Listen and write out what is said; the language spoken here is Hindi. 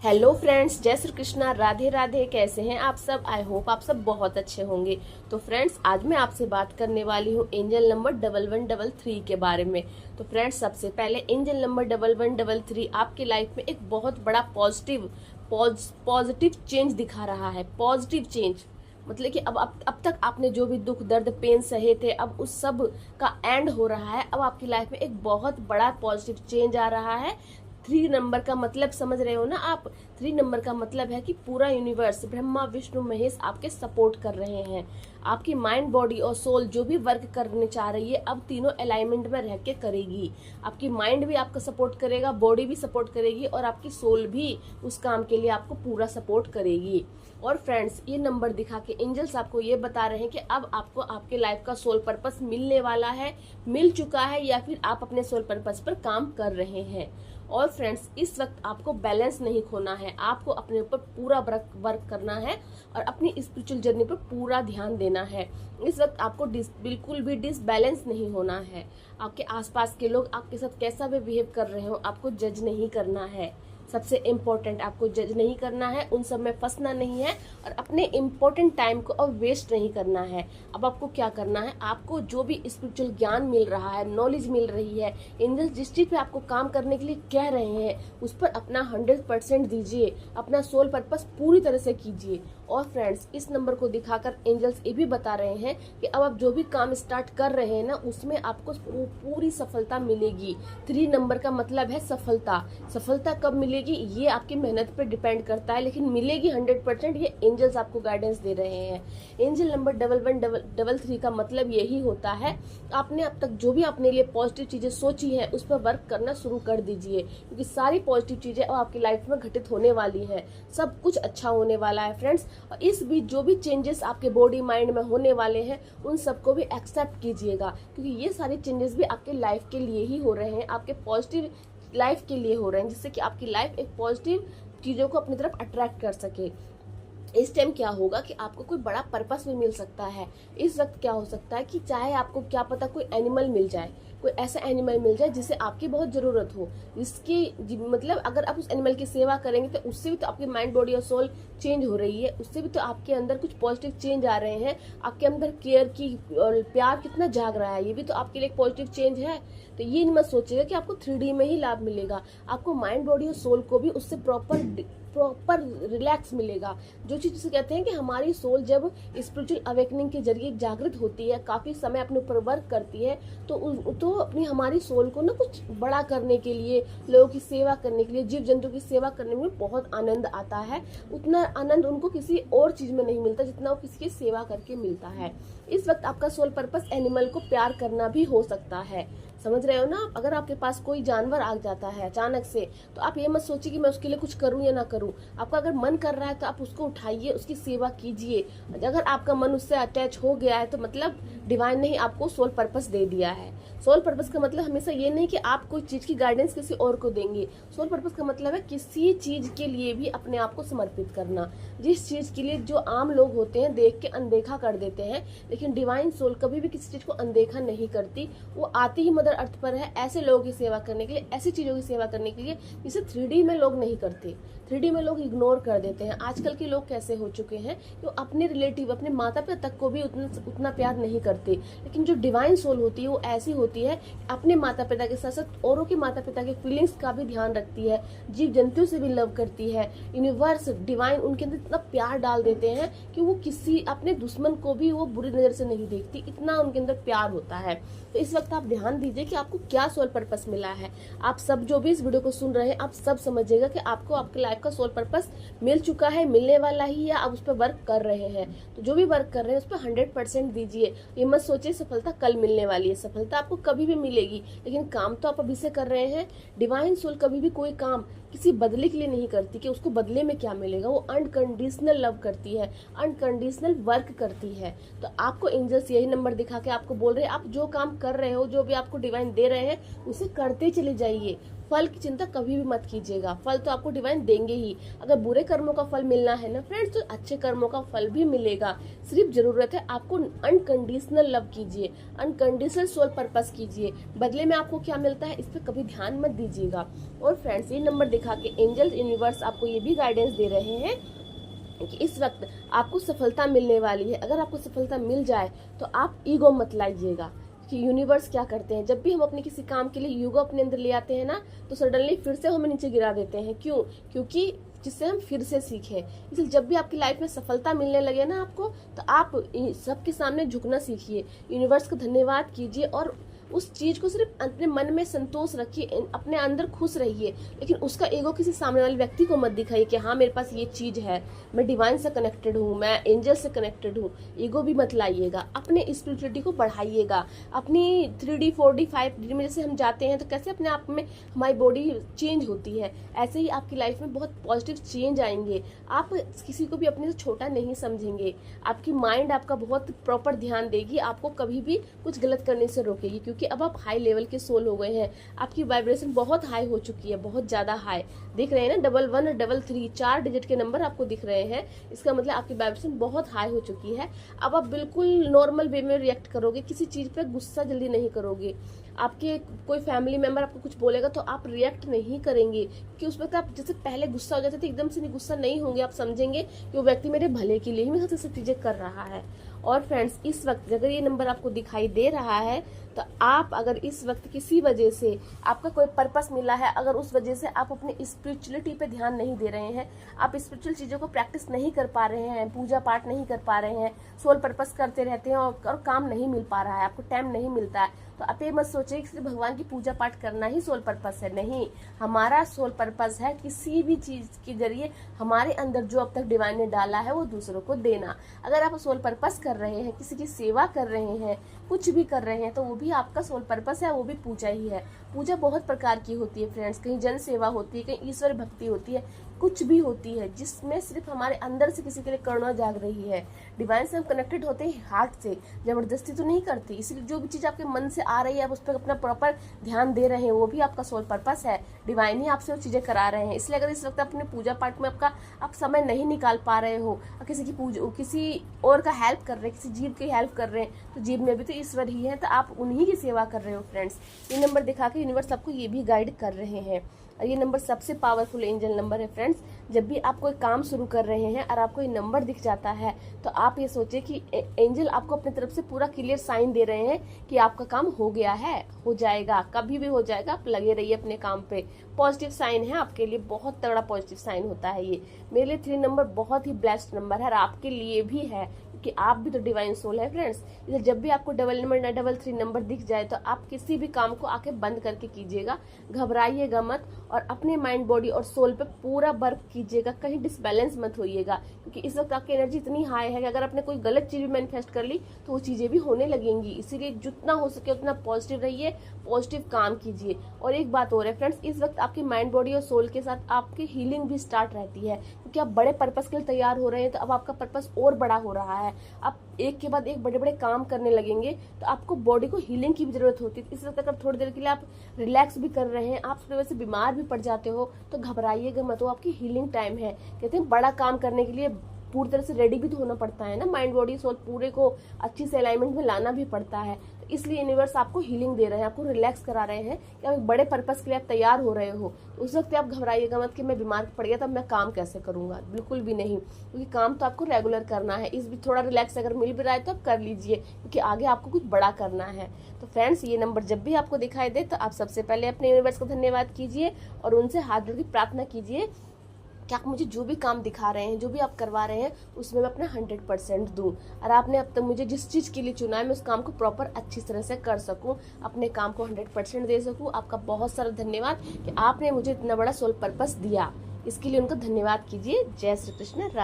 हेलो फ्रेंड्स, जय श्री कृष्णा, राधे राधे। कैसे हैं आप सब? आई होप आप सब बहुत अच्छे होंगे। तो फ्रेंड्स, आज मैं आपसे बात करने वाली हूँ एंजल नंबर 1133 के बारे में। तो फ्रेंड्स, सबसे पहले एंजल नंबर 1133 आपकी लाइफ में एक बहुत बड़ा पॉजिटिव चेंज दिखा रहा है। पॉजिटिव चेंज मतलब कि अब तक आपने जो भी दुख दर्द पेन सहे थे, अब उस सब का एंड हो रहा है। अब आपकी लाइफ में एक बहुत बड़ा पॉजिटिव चेंज आ रहा है। 3 नंबर का मतलब समझ रहे हो ना आप? 3 नंबर का मतलब है कि पूरा यूनिवर्स, ब्रह्मा विष्णु महेश आपके सपोर्ट कर रहे हैं। आपकी माइंड बॉडी और सोल जो भी वर्क करने चाह रही है, अब तीनों अलाइनमेंट में रह के करेगी। आपकी माइंड भी आपका सपोर्ट करेगा, बॉडी भी सपोर्ट करेगी और आपकी सोल भी उस काम के लिए आपको पूरा सपोर्ट करेगी। और फ्रेंड्स, ये नंबर दिखा के एंजल्स आपको ये बता रहे हैं कि अब आपको आपके लाइफ का सोल पर्पस मिलने वाला है, मिल चुका है, या फिर आप अपने सोल पर्पस पर काम कर रहे हैं। और फ्रेंड्स, इस वक्त आपको बैलेंस नहीं खोना है, आपको अपने ऊपर पूरा वर्क करना है और अपनी स्पिरिचुअल जर्नी पर पूरा ध्यान देना है। इस वक्त आपको बिल्कुल भी डिसबैलेंस नहीं होना है। आपके आसपास के लोग आपके साथ कैसा भी बिहेव कर रहे हो, आपको जज नहीं करना है। सबसे इम्पोर्टेंट, आपको जज नहीं करना है, उन सब में फंसना नहीं है और अपने इम्पोर्टेंट टाइम को अब वेस्ट नहीं करना है। अब आपको क्या करना है, आपको जो भी स्पिरिचुअल ज्ञान मिल रहा है, नॉलेज मिल रही है, एंजल्स जिस चीज पे आपको काम करने के लिए कह रहे हैं, उस पर अपना 100% दीजिए, अपना सोल पर्पस पूरी तरह से कीजिए। और फ्रेंड्स, इस नंबर को दिखाकर एंजल्स ये भी बता रहे हैं कि अब आप जो भी काम स्टार्ट कर रहे हैं ना, उसमें आपको पूरी सफलता मिलेगी। 3 नंबर का मतलब है सफलता। सफलता कब मिलेगी ये आपकी मेहनत पर डिपेंड करता है, लेकिन मिलेगी 100%। ये एंजल्स आपको गाइडेंस दे रहे हैं। एंजल नंबर 1133 का मतलब यही होता है, आपने अब तक जो भी अपने लिए पॉजिटिव चीजें सोची है उस पर वर्क करना शुरू कर दीजिए, क्योंकि सारी पॉजिटिव चीजें अब आपकी लाइफ में घटित होने वाली है। सब कुछ अच्छा होने वाला है फ्रेंड्स। और इस बीच जो भी चेंजेस आपके बॉडी माइंड में होने वाले हैं, उन सबको भी एक्सेप्ट कीजिएगा, क्योंकि ये सारे चेंजेस भी आपके लाइफ के लिए ही हो रहे हैं, आपके पॉजिटिव लाइफ के लिए हो रहे हैं, जिससे कि आपकी लाइफ एक पॉजिटिव चीजों को अपनी तरफ अट्रैक्ट कर सके। इस टाइम क्या होगा कि आपको कोई बड़ा पर्पस भी मिल सकता है। इस वक्त क्या हो सकता है कि चाहे आपको क्या पता कोई एनिमल मिल जाए, कोई ऐसा एनिमल मिल जाए जिसे आपकी बहुत जरूरत हो, जिसकी मतलब अगर आप उस एनिमल की सेवा करेंगे तो उससे भी तो आपकी माइंड बॉडी और सोल चेंज हो रही है, उससे भी तो आपके अंदर कुछ पॉजिटिव चेंज आ रहे हैं। आपके अंदर केयर की और प्यार कितना जाग रहा है, ये भी तो आपके लिए एक पॉजिटिव चेंज है। तो ये मत सोचिएगा कि आपको 3D में ही लाभ मिलेगा, आपको माइंड बॉडी और सोल को भी उससे प्रॉपर रिलैक्स मिलेगा। जो चीज से कहते हैं कि हमारी सोल जब स्पिरिचुअल अवेकनिंग के जरिए जागृत होती है, काफी समय अपने ऊपर वर्क करती है, तो अपनी हमारी सोल को ना कुछ बड़ा करने के लिए, लोगों की सेवा करने के लिए, जीव जंतु की सेवा करने में बहुत आनंद आता है। उतना आनंद उनको किसी और चीज में नहीं मिलता जितना वो किसी की सेवा करके मिलता है। इस वक्त आपका सोल पर्पस एनिमल को प्यार करना भी हो सकता है। समझ रहे हो ना? अगर आपके पास कोई जानवर आ जाता है अचानक से, तो आप ये मत सोचिए कि मैं उसके लिए कुछ करूं या ना करूं। आपका अगर मन कर रहा है तो आप उसको उठाइए, उसकी सेवा कीजिए। अगर आपका मन उससे अटैच हो गया है तो मतलब डिवाइन ने ही आपको सोल पर्पस दे दिया है। सोल पर्पस का मतलब हमेशा ये नहीं कि आप कोई चीज की गाइडेंस किसी और को देंगे। सोल पर्पस का मतलब है किसी चीज के लिए भी अपने आप को समर्पित करना, जिस चीज के लिए जो आम लोग होते हैं देख के अनदेखा कर देते हैं, लेकिन डिवाइन सोल कभी भी किसी चीज को अनदेखा नहीं करती। वो आती ही मदर अर्थ पर है ऐसे लोगों की सेवा करने के लिए, ऐसी चीजों की सेवा करने के लिए जिसे 3D में लोग नहीं करते। 3D में लोग इग्नोर कर देते हैं। आजकल के लोग कैसे हो चुके हैं, तो अपने रिलेटिव, अपने माता पिता तक को भी उतना प्यार नहीं करते। लेकिन जो डिवाइन सोल होती है वो ऐसी होती है, अपने माता पिता के साथ साथ औरों के माता पिता के फीलिंग्स का भी ध्यान रखती है, जीव जंतुओं से भी लव करती है। यूनिवर्स, डिवाइन उनके अंदर इतना प्यार डाल देते हैं कि वो किसी अपने दुश्मन को भी वो बुरी नजर से नहीं देखती, इतना उनके अंदर प्यार होता है। तो इस वक्त आप ध्यान दीजिए कि आपको क्या सोल पर्पस मिला है। आप सब जो भी इस वीडियो को सुन रहे हैं, आप सब समझिएगा कि आपको आपके लाइफ का सोल पर्पस मिल चुका है, मिलने वाला ही, या आप उस पर वर्क कर रहे हैं। तो जो भी वर्क कर रहे हैं उस पर 100% दीजिए। ये मत सोचिए सफलता कल मिलने वाली है, सफलता आपको कभी भी मिलेगी, लेकिन काम तो आप अभी से कर रहे हैं। डिवाइन सोल कभी भी कोई काम किसी बदले के लिए नहीं करती कि उसको बदले में क्या मिलेगा। वो अनकंडीशनल लव करती है, अनकंडीशनल वर्क करती है। तो आपको एंजल्स यही नंबर दिखा के आपको बोल रहे हैं, आप जो काम कर रहे हो, जो भी आपको डिवाइन दे रहे हैं, उसे करते चले जाइए। फल की चिंता कभी भी मत कीजिएगा, फल तो आपको डिवाइन देंगे ही। अगर बुरे कर्मों का फल मिलना है ना फ्रेंड्स, तो अच्छे कर्मों का फल भी मिलेगा। सिर्फ जरूरत है आपको अनकंडीशनल लव कीजिए, अनकंडीशनल सोल पर्पस कीजिए, बदले में आपको क्या मिलता है इस पर कभी ध्यान मत दीजिएगा। और फ्रेंड्स, ये नंबर दिखा के एंजल यूनिवर्स आपको ये भी गाइडेंस दे रहे हैं कि इस वक्त आपको सफलता मिलने वाली है। अगर आपको सफलता मिल जाए तो आप ईगो मत लाइएगा, कि यूनिवर्स क्या करते हैं, जब भी हम अपने किसी काम के लिए ईगो अपने अंदर ले आते हैं ना, तो सडनली फिर से हमें नीचे गिरा देते हैं। क्यों? क्योंकि जिससे हम फिर से सीखें। इसलिए जब भी आपकी लाइफ में सफलता मिलने लगे ना आपको, तो आप सबके सामने झुकना सीखिए, यूनिवर्स का धन्यवाद कीजिए और उस चीज को सिर्फ अपने मन में संतोष रखिए, अपने अंदर खुश रहिए, लेकिन उसका ईगो किसी सामने वाले व्यक्ति को मत दिखाइए कि हाँ मेरे पास ये चीज है, मैं डिवाइन से कनेक्टेड हूँ, मैं एंजल से कनेक्टेड हूँ। ईगो भी मत लाइएगा, अपने स्पिरिचुअलिटी को बढ़ाइएगा। अपनी 3D 4D 5D में जैसे हम जाते हैं तो कैसे अपने आप में हमारी बॉडी चेंज होती है, ऐसे ही आपकी लाइफ में बहुत पॉजिटिव चेंज आएंगे। आप किसी को भी अपने से छोटा नहीं समझेंगे, आपकी माइंड आपका बहुत प्रॉपर ध्यान देगी, आपको कभी भी कुछ गलत करने से रोकेगी, क्योंकि अब आप हाई लेवल के सोल हो गए हैं। आपकी वाइब्रेशन बहुत हाई हो चुकी है, बहुत ज्यादा हाई दिख रहे हैं ना, 11 और 33 4 डिजिट के नंबर आपको दिख रहे हैं। इसका मतलब आपकी वाइब्रेशन बहुत हाई हो चुकी है। अब आप बिल्कुल नॉर्मल वे में रिएक्ट करोगे, किसी चीज पे गुस्सा जल्दी नहीं करोगे। आपके कोई फैमिली मेंबर आपको कुछ बोलेगा तो आप रिएक्ट नहीं करेंगे, क्योंकि उस वक्त आप जैसे पहले गुस्सा हो जाते थे, एकदम से गुस्सा नहीं होंगे। आप समझेंगे कि वो व्यक्ति मेरे भले के लिए ही मेरे साथ सब चीजें कर रहा है। और फ्रेंड्स, इस वक्त अगर ये नंबर आपको दिखाई दे रहा है तो आप अगर इस वक्त किसी वजह से आपका कोई पर्पस मिला है, अगर उस वजह से आप अपनी स्पिरिचुअलिटी पे ध्यान नहीं दे रहे हैं, आप स्पिरिचुअल चीज़ों को प्रैक्टिस नहीं कर पा रहे हैं, पूजा पाठ नहीं कर पा रहे हैं, सोल पर्पस करते रहते हैं और काम नहीं मिल पा रहा है, आपको टाइम नहीं मिलता है, तो आप ये मत सोचिए कि सिर्फ भगवान की पूजा पाठ करना ही सोल पर्पस है। नहीं, हमारा सोल पर्पस है किसी भी चीज़ के जरिए हमारे अंदर जो अब तक डिवाइन ने डाला है वो दूसरों को देना। अगर आप सोल पर्पस कर रहे हैं, किसी की सेवा कर रहे हैं, कुछ भी कर रहे हैं, तो वो भी आपका सोल पर्पस है, वो भी पूजा ही है। पूजा बहुत प्रकार की होती है फ्रेंड्स, कहीं जन सेवा होती है, कहीं ईश्वर भक्ति होती है, कुछ भी होती है जिसमें सिर्फ हमारे अंदर से किसी के लिए करुणा जाग रही है। डिवाइन से हम कनेक्टेड होते हैं हार्ट से, जबरदस्ती तो नहीं करती। इसलिए जो भी चीज़ आपके मन से आ रही है आप उस पर अपना प्रॉपर ध्यान दे रहे हैं, वो भी आपका सोल पर्पस है। डिवाइन ही आपसे वो चीज़ें करा रहे हैं। इसलिए अगर इस वक्त अपने पूजा पाठ में आप समय नहीं निकाल पा रहे हो, किसी की पूजा, किसी और का हेल्प कर रहे हैं, किसी जीव की हेल्प कर रहे हैं, तो जीव में भी तो ईश्वर ही है, तो आप उन्हीं की सेवा कर रहे हो फ्रेंड्स। ये नंबर दिखा के यूनिवर्स आपको ये भी गाइड कर रहे हैं। और ये नंबर सबसे पावरफुल एंजल नंबर है फ्रेंड्स। जब भी आप कोई काम शुरू कर रहे हैं और आपको ये नंबर दिख जाता है, तो आप ये सोचिए कि एंजल आपको अपनी तरफ से पूरा क्लियर साइन दे रहे हैं कि आपका काम हो गया है, हो जाएगा, कभी भी हो जाएगा। आप लगे रहिए अपने काम पे। पॉजिटिव साइन है आपके लिए, बहुत तगड़ा पॉजिटिव साइन होता है ये। मेरे लिए 3 नंबर बहुत ही ब्लेस्ड नंबर है और आपके लिए भी है, कि आप भी तो डिवाइन सोल है फ्रेंड्स। इसलिए जब भी आपको डबल नंबर 933 नंबर दिख जाए तो आप किसी भी काम को आंखें बंद करके कीजिएगा, घबराइएगा मत, और अपने माइंड, बॉडी और सोल पे पूरा वर्क कीजिएगा, कहीं डिसबैलेंस मत होइएगा, क्योंकि इस वक्त आपकी एनर्जी इतनी हाई है कि अगर आपने कोई गलत चीज भी मैनिफेस्ट कर ली तो वो चीजें भी होने लगेंगी। इसीलिए जितना हो सके उतना पॉजिटिव रहिए, पॉजिटिव काम कीजिए। और एक बात और है फ्रेंड्स, इस वक्त आपके माइंड, बॉडी और सोल के साथ आपकी हीलिंग भी स्टार्ट रहती है, क्योंकि आप बड़े पर्पस के लिए तैयार हो रहे हैं, तो अब आपका पर्पस और बड़ा हो रहा है। आप एक के बाद एक बड़े बड़े काम करने लगेंगे, तो आपको बॉडी को हीलिंग की भी जरूरत होती है। इस वक्त अगर थोड़ी देर के लिए आप रिलैक्स भी कर रहे हैं, आप उसकी वजह से बीमार भी पड़ जाते हो, तो घबराइएगा मत, वो आपकी हीलिंग टाइम है। कहते हैं बड़ा काम करने के लिए पूरी तरह से रेडी भी तो होना पड़ता है ना, माइंड, बॉडी, सोल पूरे को अच्छी से अलाइनमेंट में लाना भी पड़ता है। तो इसलिए यूनिवर्स आपको हीलिंग दे रहे हैं, आपको रिलैक्स करा रहे हैं कि आप एक बड़े पर्पस के लिए आप तैयार हो रहे हो। उस वक्त आप घबराइएगा मत कि मैं बीमार पड़ गया तब मैं काम कैसे करूंगा, बिल्कुल भी नहीं, क्योंकि काम तो आपको रेगुलर करना है। इस भी थोड़ा रिलैक्स अगर मिल भी रहा है तो आप कर लीजिए, क्योंकि आगे आपको कुछ बड़ा करना है। तो फ्रेंड्स, ये नंबर जब भी आपको दिखाई दे तो आप सबसे पहले अपने यूनिवर्स को धन्यवाद कीजिए और उनसे हाथ जोड़ के प्रार्थना कीजिए कि आप मुझे जो भी काम दिखा रहे हैं, जो भी आप करवा रहे हैं, उसमें मैं अपना 100% दूं, और आपने अब तक मुझे जिस चीज़ के लिए चुना है मैं उस काम को प्रॉपर अच्छी तरह से कर सकूं, अपने काम को 100% दे सकूं। आपका बहुत सारा धन्यवाद कि आपने मुझे इतना बड़ा सोल पर्पस दिया, इसके लिए उनका धन्यवाद कीजिए। जय श्री कृष्ण।